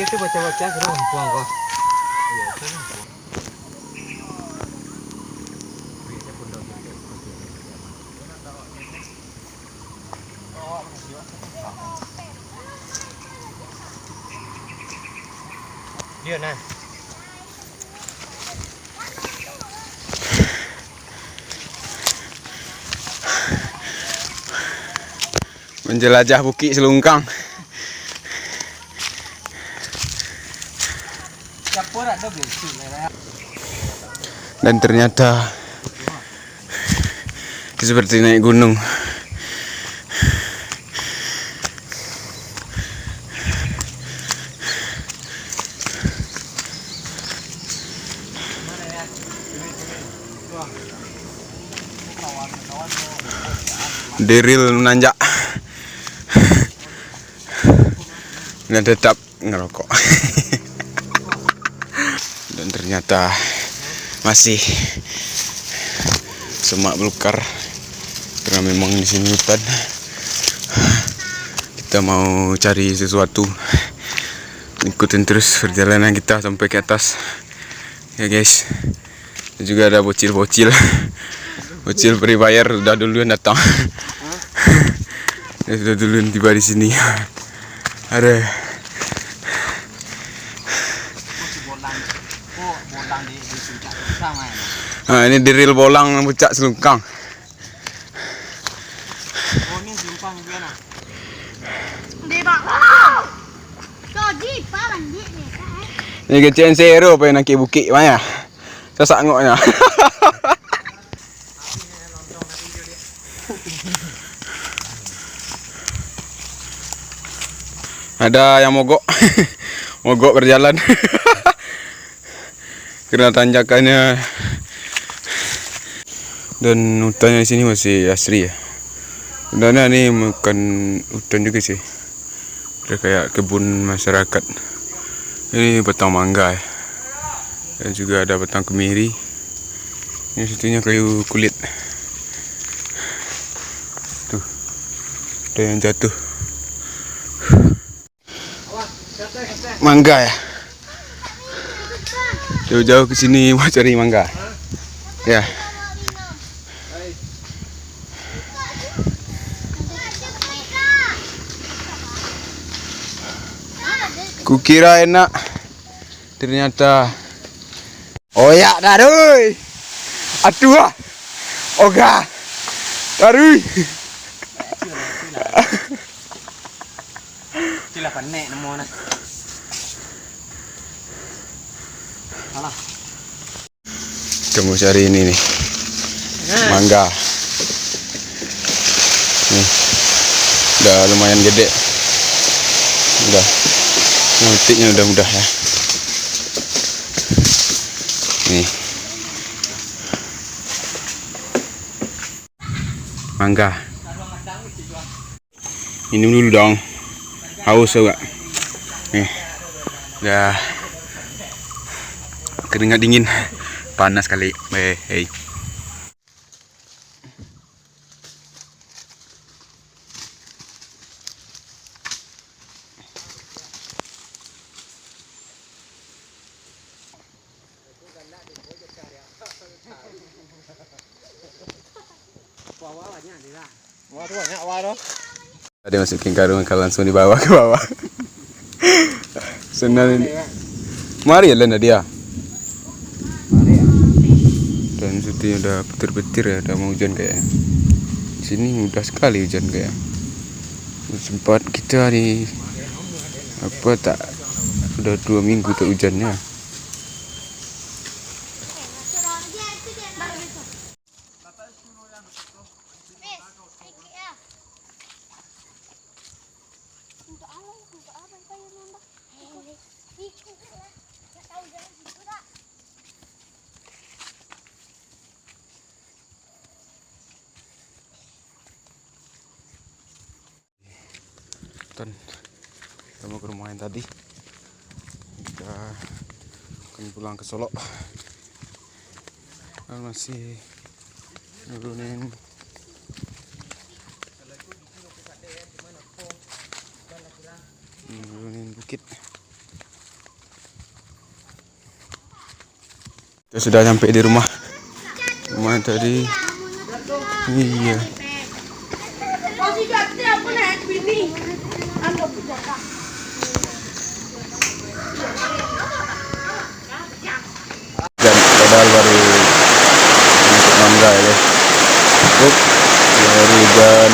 itu bocah-bocah suruh buang kok. Iya, suruh buang. Dia nah. Menjelajah Bukit Selungkang. Dan ternyata seperti naik gunung. Deril menanjak dan tetap ngerokok. Dan ternyata masih semak belukar karena memang di sini hutan. Kita mau cari sesuatu, ikutin terus perjalanan kita sampai ke atas ya guys. Dan juga ada bocil-bocil pre-bayar udah duluan datang. Ya, sudah duluan tiba di sini. Ada ini Deril Bolang Puncak Selungkang. Oh, ini Selungkang gimana? Di bawah. Jadi paman dia ni. Ini kecil zero apa yang nak bukit mana? Saya sangoknya. Ada yang mogok. Mogok berjalan. Karena tanjakannya. Dan hutannya di sini masih asri ya. Sebenarnya ini bukan hutan juga sih. Udah kayak kebun masyarakat. Ini batang mangga ya. Dan juga ada batang kemiri. Ini situnya kayu kulit. Tuh. Ada yang jatuh. Mangga ya. Jauh-jauh ke sini mau cari mangga. Ya. Kukira enak, ternyata oyak daruy. Aduh, oga, daruy. Sila panek namo na. Alah. Kita mau cari ini nih, mangga. Nih, udah lumayan gede. Udah. Metiknya udah mudah ya. Nih. Mangga. Minum dulu dong. Haus juga. Nih. Udah keringat dingin. Panas kali. Hei. Ada masukin karung kan langsung dibawa ke bawah. Senang ini. Mari ya Lena dia. Dan situ udah petir-petir ya, udah mau hujan kayaknya. Sini mudah sekali hujan kayak. Sempat kita di apa tak udah 2 minggu tak hujannya. Dan kita mau ke rumah yang tadi. Kita akan pulang ke Solo. Dan masih nurunin bukit. Sudah sampai di rumah. Rumah tadi. Iya. Dan padahal baru untuk mangga ya. Dari dan.